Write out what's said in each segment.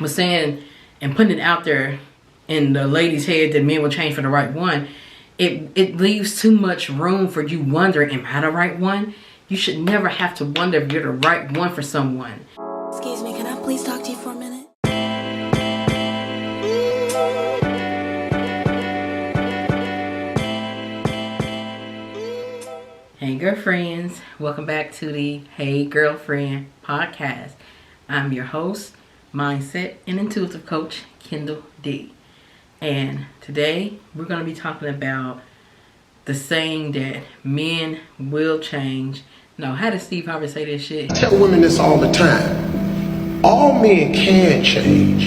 was saying and putting it out there in the lady's head that men will change for the right one, it leaves too much room for you wondering, am I the right one? You should never have to wonder if you're the right one for someone. Excuse me, can I please talk to you for a minute? Hey girlfriends, welcome back to the Hey Girlfriend podcast. I'm your host, mindset and intuitive coach, Kendall D. And today we're going to be talking about the saying that men will change. No, how does Steve Harvey say this shit? I tell women this all the time. All men can change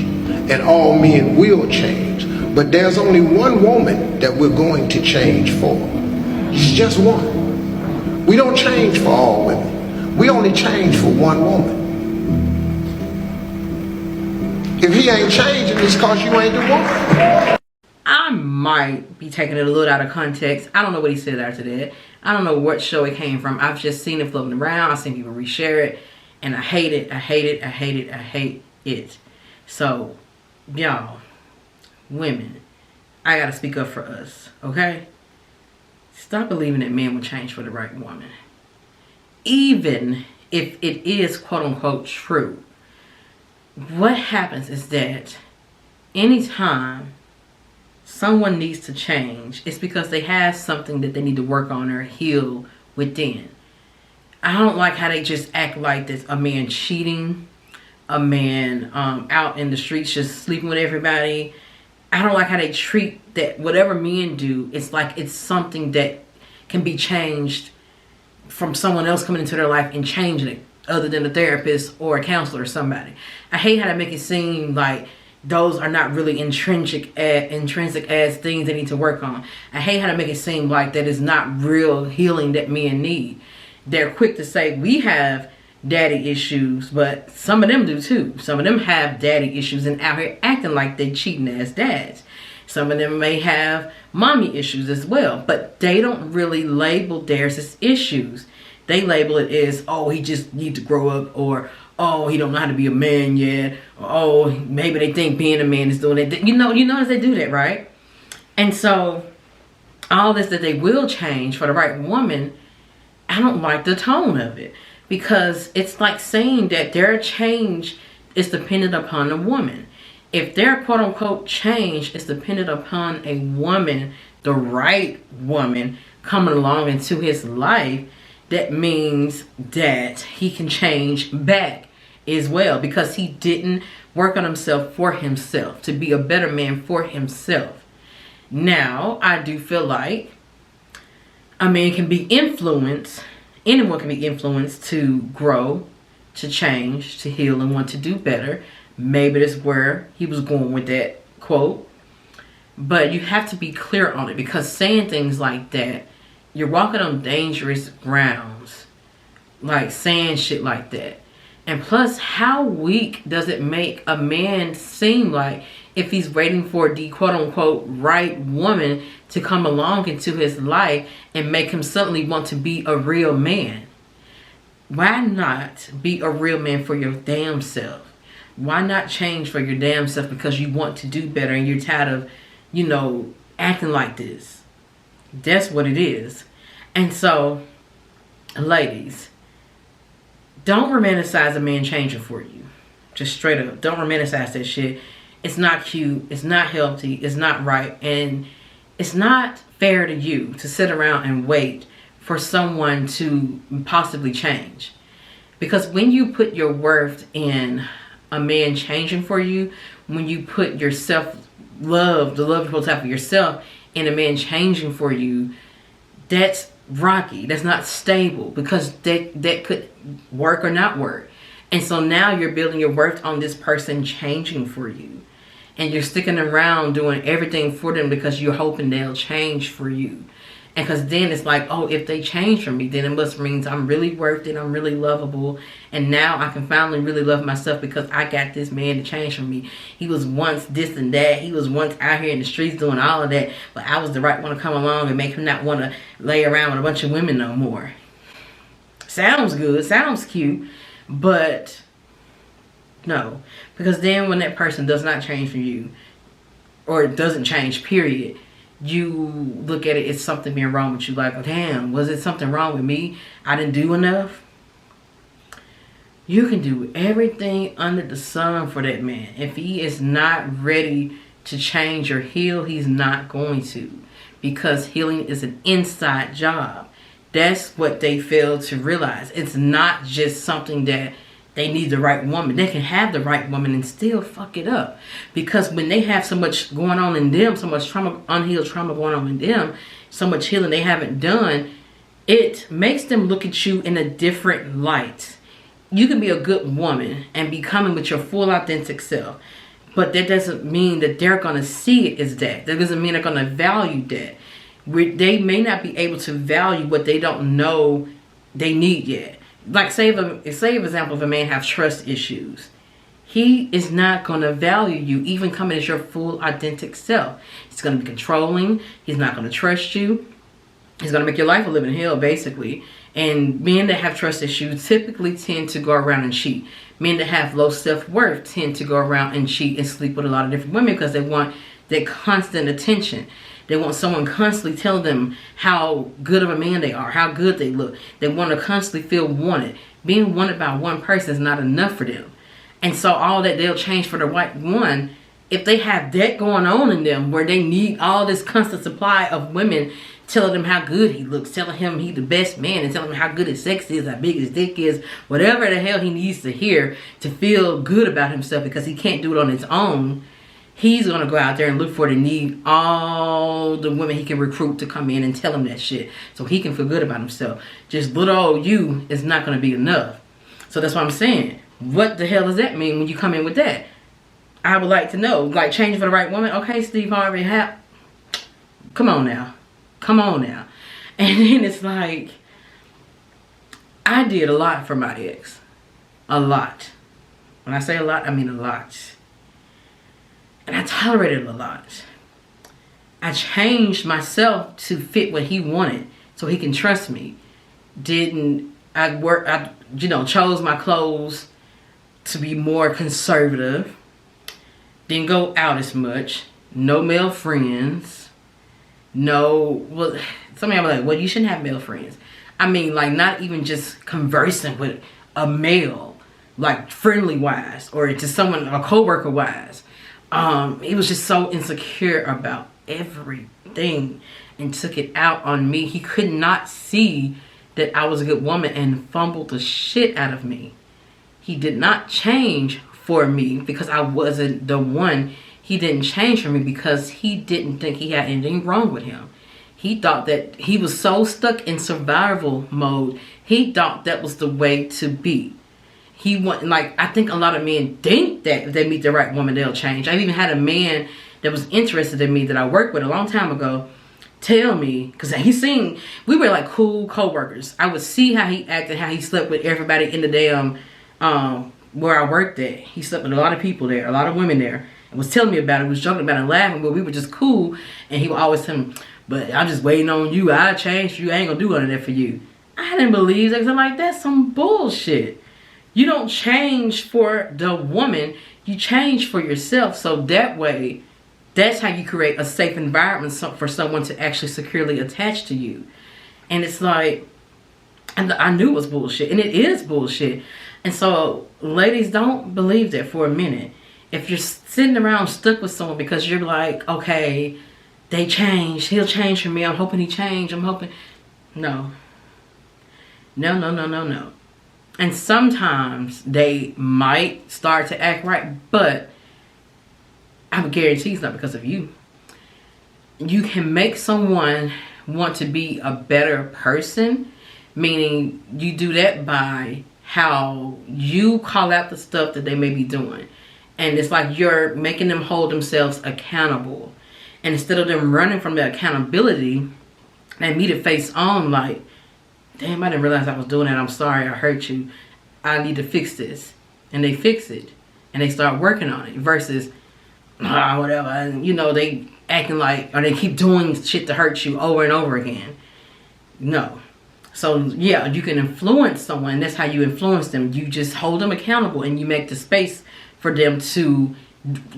and all men will change. But there's only one woman that we're going to change for. It's just one. We don't change for all women. We only change for one woman. If he ain't changing, it's because you ain't the one. I might be taking it a little out of context. I don't know what he said after that. I don't know what show it came from. I've just seen it floating around. I've seen people reshare it. And I hate it. I hate it. I hate it. I hate it. So, y'all, women, I gotta speak up for us, okay? Stop believing that men will change for the right woman. Even if it is quote-unquote true. What happens is that anytime someone needs to change, it's because they have something that they need to work on or heal within. I don't like how they just act like this. A man cheating, a man out in the streets just sleeping with everybody. I don't like how they treat that. Whatever men do, it's like it's something that can be changed from someone else coming into their life and changing it, other than a therapist or a counselor or somebody. I hate how they make it seem like those are not really intrinsic as things they need to work on. I hate how they make it seem like that is not real healing that men need. They're quick to say we have daddy issues, but some of them do too. Some of them have daddy issues and out here acting like they cheating as dads. Some of them may have mommy issues as well, but they don't really label theirs as issues. They label it as, oh, he just needs to grow up, or oh, he don't know how to be a man yet, or oh, maybe they think being a man is doing it. You notice they do that, right? And so all this that they will change for the right woman, I don't like the tone of it, because it's like saying that their change is dependent upon a woman. If their quote-unquote change is dependent upon a woman, the right woman coming along into his life, that means that he can change back as well, because he didn't work on himself for himself, to be a better man for himself. Now, I do feel like a man can be influenced, anyone can be influenced to grow, to change, to heal, and want to do better. Maybe that's where he was going with that quote. But you have to be clear on it, because saying things like that, you're walking on dangerous grounds, like saying shit like that. And plus, how weak does it make a man seem like if he's waiting for the quote-unquote right woman to come along into his life and make him suddenly want to be a real man? Why not be a real man for your damn self? Why not change for your damn self because you want to do better and you're tired of, acting like this? That's what it is. And so, ladies, don't romanticize a man changing for you. Just straight up. Don't romanticize that shit. It's not cute. It's not healthy. It's not right. And it's not fair to you to sit around and wait for someone to possibly change. Because when you put your worth in a man changing for you, when you put your self-love, the love you're supposed to have for yourself, in a man changing for you, that's rocky. That's not stable, because that could work or not work. And so now you're building your worth on this person changing for you. And you're sticking around doing everything for them because you're hoping they'll change for you. And because then it's like, oh, if they change for me, then it must mean I'm really worth it. I'm really lovable. And now I can finally really love myself because I got this man to change for me. He was once this and that. He was once out here in the streets doing all of that. But I was the right one to come along and make him not want to lay around with a bunch of women no more. Sounds good. Sounds cute. But No. Because then when that person does not change for you, or doesn't change, period, you look at it as something being wrong with you. Like, oh, damn, was it something wrong with me? I didn't do enough? You can do everything under the sun for that man. If he is not ready to change or heal, he's not going to. Because healing is an inside job. That's what they fail to realize. It's not just something that they need the right woman. They can have the right woman and still fuck it up. Because when they have so much going on in them, so much trauma, unhealed trauma going on in them, so much healing they haven't done, it makes them look at you in a different light. You can be a good woman and be coming with your full authentic self. But that doesn't mean that they're going to see it as that. That doesn't mean they're going to value that. They may not be able to value what they don't know they need yet. Like, say for example, if a man has trust issues, he is not going to value you even coming as your full authentic self. He's going to be controlling. He's not going to trust you. He's going to make your life a living hell, basically. And men that have trust issues typically tend to go around and cheat. Men that have low self-worth tend to go around and cheat and sleep with a lot of different women because they want that constant attention. They want someone constantly telling them how good of a man they are, how good they look. They want to constantly feel wanted. Being wanted by one person is not enough for them. And so all that, they'll change for the right one. If they have that going on in them where they need all this constant supply of women telling them how good he looks, telling him he's the best man, and telling him how good his sex is, how big his dick is, whatever the hell he needs to hear to feel good about himself because he can't do it on his own, he's going to go out there and look for the need all the women he can recruit to come in and tell him that shit so he can feel good about himself. Just little old you is not going to be enough. So that's what I'm saying. What the hell does that mean when you come in with that? I would like to know. Like, change for the right woman? Okay, Steve Harvey, come on now. Come on now. And then it's like, I did a lot for my ex. A lot. When I say a lot, I mean a lot. And I tolerated a lot. I changed myself to fit what he wanted so he can trust me. I chose my clothes to be more conservative. Didn't go out as much. No male friends. Well, some of y'all are like, well, you shouldn't have male friends. I mean, like, not even just conversing with a male, like, friendly-wise, or to someone, a co-worker-wise. He was just so insecure about everything and took it out on me. He could not see that I was a good woman and fumbled the shit out of me. He did not change for me because I wasn't the one. He didn't change for me because he didn't think he had anything wrong with him. He thought that he was so stuck in survival mode. He thought that was the way to be. I think a lot of men think that if they meet the right woman, they'll change. I've even had a man that was interested in me that I worked with a long time ago tell me, because we were like cool co-workers. I would see how he acted, how he slept with everybody in the damn, where I worked at. He slept with a lot of people there, a lot of women there. Was telling me about it, was joking about it and laughing, but we were just cool. And he would always tell me, but I'm just waiting on you. I changed for you. I ain't gonna do none of that for you. I didn't believe that because I'm like, that's some bullshit. You don't change for the woman. You change for yourself. So that way, that's how you create a safe environment for someone to actually securely attach to you. And it's like, and I knew it was bullshit. And it is bullshit. And so, ladies, don't believe that for a minute. If you're sitting around stuck with someone because you're like, okay, they changed. He'll change for me. I'm hoping he changed. I'm hoping. No. No. And sometimes they might start to act right, but I would guarantee it's not because of you. You can make someone want to be a better person, meaning you do that by how you call out the stuff that they may be doing. And it's like you're making them hold themselves accountable. And instead of them running from the accountability, they meet it face on like, damn, I didn't realize I was doing that. I'm sorry, I hurt you. I need to fix this. And they fix it. And they start working on it. Versus, whatever. And, they acting like, or they keep doing shit to hurt you over and over again. No. So, yeah, you can influence someone. That's how you influence them. You just hold them accountable and you make the space for them to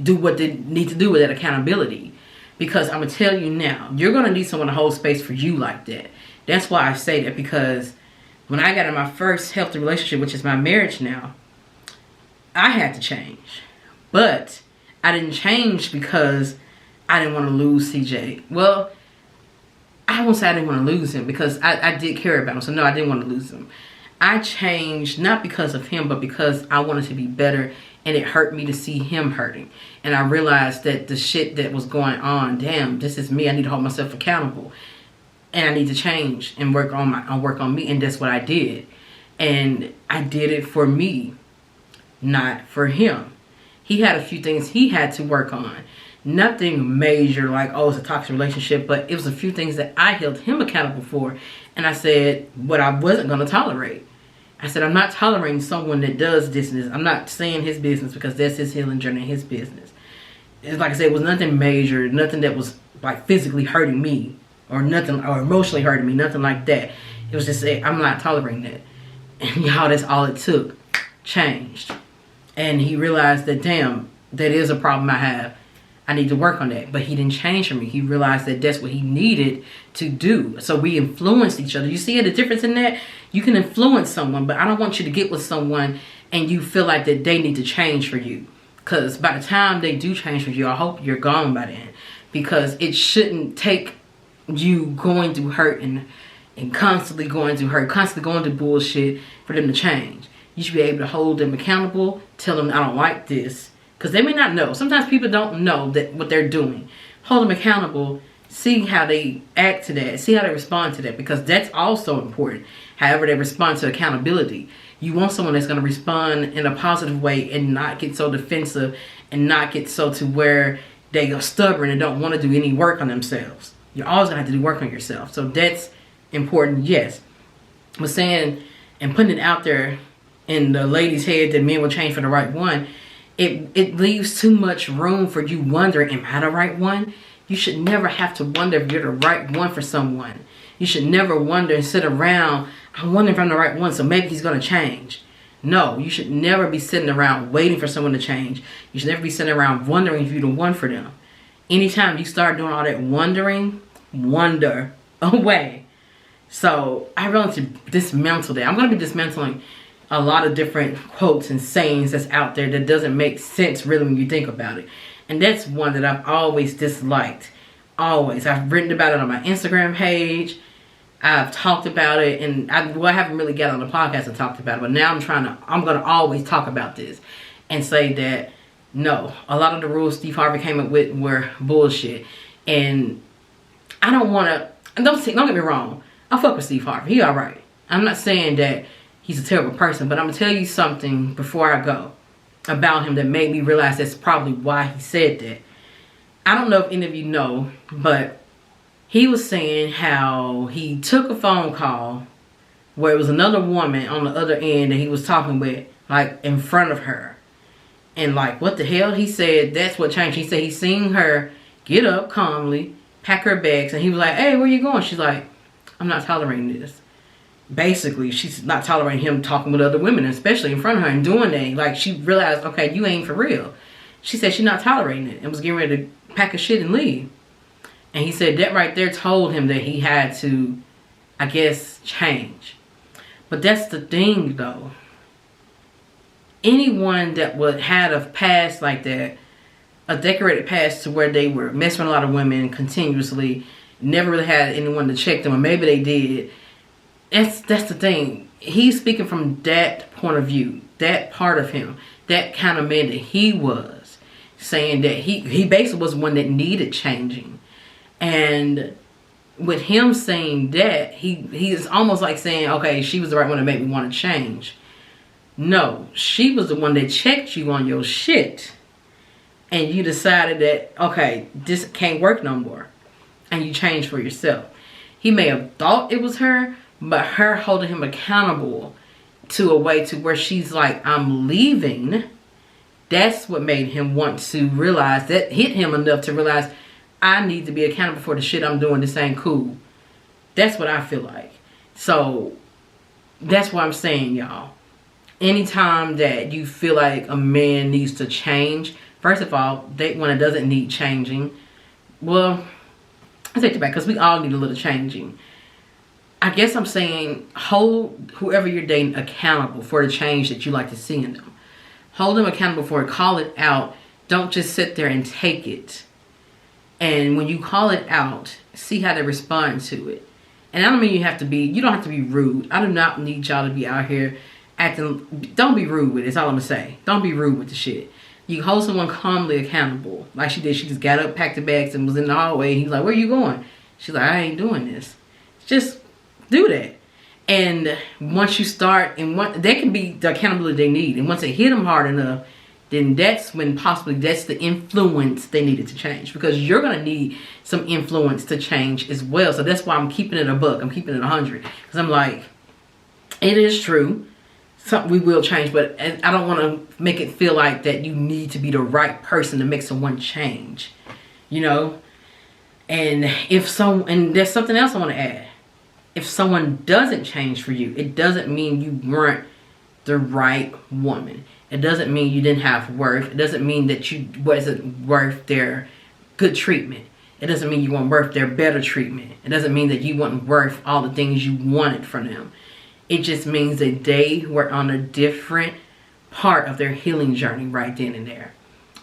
do what they need to do with that accountability. Because I'm going to tell you now, you're going to need someone to hold space for you like that. That's why I say that, because when I got in my first healthy relationship, which is my marriage now, I had to change. But I didn't change because I didn't want to lose CJ. Well, I won't say I didn't want to lose him, because I did care about him. So no, I didn't want to lose him. I changed not because of him, but because I wanted to be better, and it hurt me to see him hurting. And I realized that the shit that was going on, damn, this is me. I need to hold myself accountable, and I need to change and work on me. And that's what I did. And I did it for me, not for him. He had a few things he had to work on. Nothing major like, oh, it's a toxic relationship, but it was a few things that I held him accountable for. And I said what I wasn't going to tolerate. I said, I'm not tolerating someone that does this and this. I'm not saying his business, because that's his healing journey, his business. It's like I said, it was nothing major, nothing that was like physically hurting me or nothing, or emotionally hurting me, nothing like that. It was just, I'm not tolerating that. And y'all, that's all it took. Changed. And he realized that, damn, that is a problem I have. I need to work on that. But he didn't change for me. He realized that that's what he needed to do. So we influenced each other. You see the difference in that? You can influence someone, but I don't want you to get with someone and you feel like that they need to change for you. Because by the time they do change for you, I hope you're gone by then. Because it shouldn't take you going through hurt and constantly going through hurt, constantly going through bullshit for them to change. You should be able to hold them accountable, tell them I don't like this. Because they may not know. Sometimes people don't know that what they're doing. Hold them accountable. See how they act to that. See how they respond to that. Because that's also important. However they respond to accountability. You want someone that's going to respond in a positive way and not get so defensive and not get so to where they are stubborn and don't want to do any work on themselves. You're always going to have to do work on yourself. So that's important, yes. But saying and putting it out there in the lady's head that men will change for the right one, it leaves too much room for you wondering, am I the right one? You should never have to wonder if you're the right one for someone. You should never wonder and sit around, I wonder if I'm the right one, so maybe he's going to change. No, you should never be sitting around waiting for someone to change. You should never be sitting around wondering if you're the one for them. Anytime you start doing all that wondering, wonder away. So I really need to dismantle that. I'm going to be dismantling a lot of different quotes and sayings that's out there that doesn't make sense really when you think about it. And that's one that I've always disliked. Always. I've written about it on my Instagram page. I've talked about it, and I haven't really got on the podcast and talked about it, but now I'm going to always talk about this and say that no, a lot of the rules Steve Harvey came up with were bullshit. And I don't want to, don't get me wrong, I fuck with Steve Harvey. He alright. I'm not saying that he's a terrible person, but I'm going to tell you something before I go about him that made me realize that's probably why he said that. I don't know if any of you know, but he was saying how he took a phone call where it was another woman on the other end that he was talking with, like in front of her. And like, what the hell? He said that's what changed. He said he seen her get up calmly, pack her bags, and he was like, hey, where you going? She's like, I'm not tolerating this. Basically, she's not tolerating him talking with other women, especially in front of her and doing that. Like, she realized, okay, you ain't for real. She said she's not tolerating it and was getting ready to pack her shit and leave. And he said that right there told him that he had to, I guess, change. But that's the thing, though. Anyone that had a past like that, a decorated past to where they were messing with a lot of women continuously, never really had anyone to check them, or maybe they did. That's the thing. He's speaking from that point of view, that part of him, that kind of man that he was, saying that he basically was one that needed changing. And with him saying that, he is almost like saying, okay, she was the right one that made me want to change. No, she was the one that checked you on your shit. And you decided that, okay, this can't work no more. And you changed for yourself. He may have thought it was her, but her holding him accountable to a way to where she's like, I'm leaving. That's what made him want to realize, that hit him enough to realize, I need to be accountable for the shit I'm doing. This ain't cool. That's what I feel like. So that's what I'm saying, y'all. anytime that you feel like a man needs to change, first of all, date one that doesn't need changing. Well, I take it back, because we all need a little changing. I guess I'm saying hold whoever you're dating accountable for the change that you like to see in them. Hold them accountable for it. Call it out. Don't just sit there and take it. And when you call it out, see how they respond to it. And I don't mean you don't have to be rude. I do not need y'all to be out here acting. Don't be rude with it. That's all I'm going to say. Don't be rude with the shit. You hold someone calmly accountable. Like she did. She just got up, packed her bags, and was in the hallway. He's like, where you going? She's like, I ain't doing this. Just do that. And once you start, and that can be the accountability they need. And once they hit them hard enough, then that's when possibly that's the influence they needed to change. Because you're going to need some influence to change as well. So that's why I'm keeping it a buck. I'm keeping it 100. Because I'm like, it is true. Something we will change. But I don't want to make it feel like that you need to be the right person to make someone change. You know? And and there's something else I want to add. If someone doesn't change for you, it doesn't mean you weren't the right woman. It doesn't mean you didn't have worth. It doesn't mean that you wasn't worth their good treatment. It doesn't mean you weren't worth their better treatment. It doesn't mean that you weren't worth all the things you wanted from them. It just means that they were on a different part of their healing journey right then and there.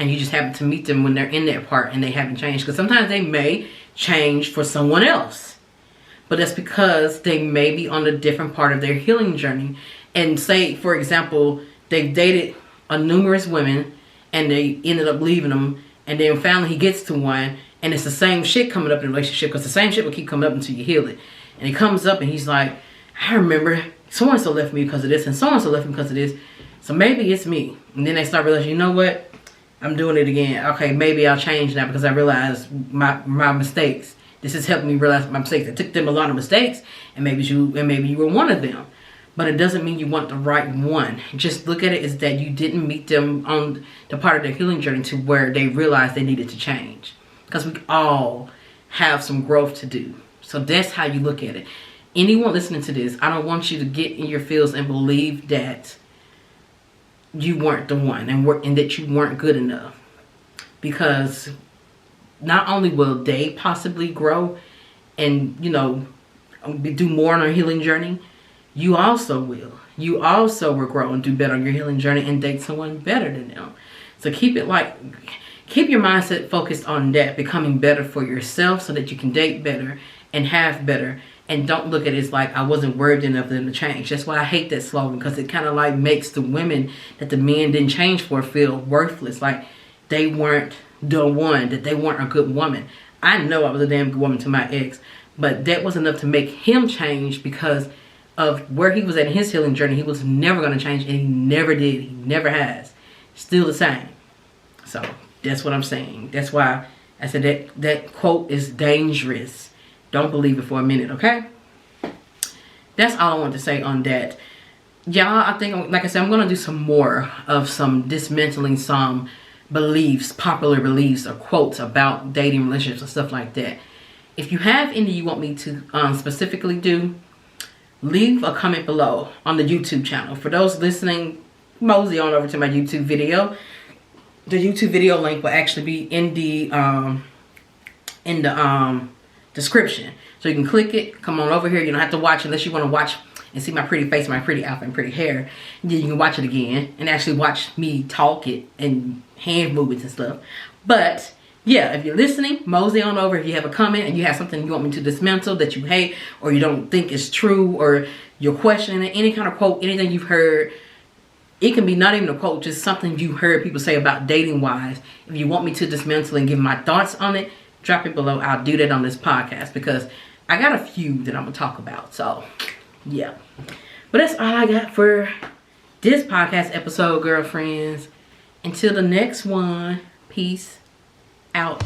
And you just happen to meet them when they're in that part and they haven't changed. Because sometimes they may change for someone else. But that's because they may be on a different part of their healing journey. And say, for example, they've dated numerous women and they ended up leaving them. And then finally he gets to one and it's the same shit coming up in the relationship. Because the same shit will keep coming up until you heal it. And he comes up and he's like, I remember so-and-so left me because of this and so-and-so left me because of this. So maybe it's me. And then they start realizing, you know what? I'm doing it again. Okay, maybe I'll change now because I realized my mistakes. This has helped me realize my mistakes. It took them a lot of mistakes, and maybe you were one of them. But it doesn't mean you want the right one. Just look at it as that you didn't meet them on the part of their healing journey to where they realized they needed to change. Because we all have some growth to do. So that's how you look at it. Anyone listening to this, I don't want you to get in your feels and believe that you weren't the one and that you weren't good enough. Because not only will they possibly grow and, you know, do more on our healing journey, you also will. You also will grow and do better on your healing journey and date someone better than them. So keep your mindset focused on that, becoming better for yourself so that you can date better and have better. And don't look at it as like I wasn't worthy enough for them to change. That's why I hate that slogan, because it kind of like makes the women that the men didn't change for feel worthless. Like they weren't the one, that they weren't a good woman. I know I was a damn good woman to my ex, but that was enough to make him change because of where he was at in his healing journey. He was never going to change, and he never did. He never has. Still the same. So that's what I'm saying. That's why I said that quote is dangerous. Don't believe it for a minute, okay? That's all I want to say on that. Y'all, I think, like I said, I'm going to do some more of some dismantling some beliefs, popular beliefs or quotes about dating, relationships and stuff like that. If you have any you want me to specifically do, leave a comment below on the YouTube channel. For those listening, mosey on over to my YouTube video. The YouTube video link will actually be in the description. So you can click it, come on over here. You don't have to watch unless you want to watch and see my pretty face, my pretty outfit, and pretty hair. And then you can watch it again and actually watch me talk it and hand movements and stuff. But yeah, if you're listening, mosey on over. If you have a comment and you have something you want me to dismantle that you hate or you don't think is true, or you're questioning any kind of quote, anything you've heard, it can be not even a quote, just something you heard people say about dating wise. If you want me to dismantle and give my thoughts on it, drop it below. I'll do that on this podcast because I got a few that I'm gonna talk about. So yeah, but that's all I got for this podcast episode, girlfriends. Until the next one, peace out.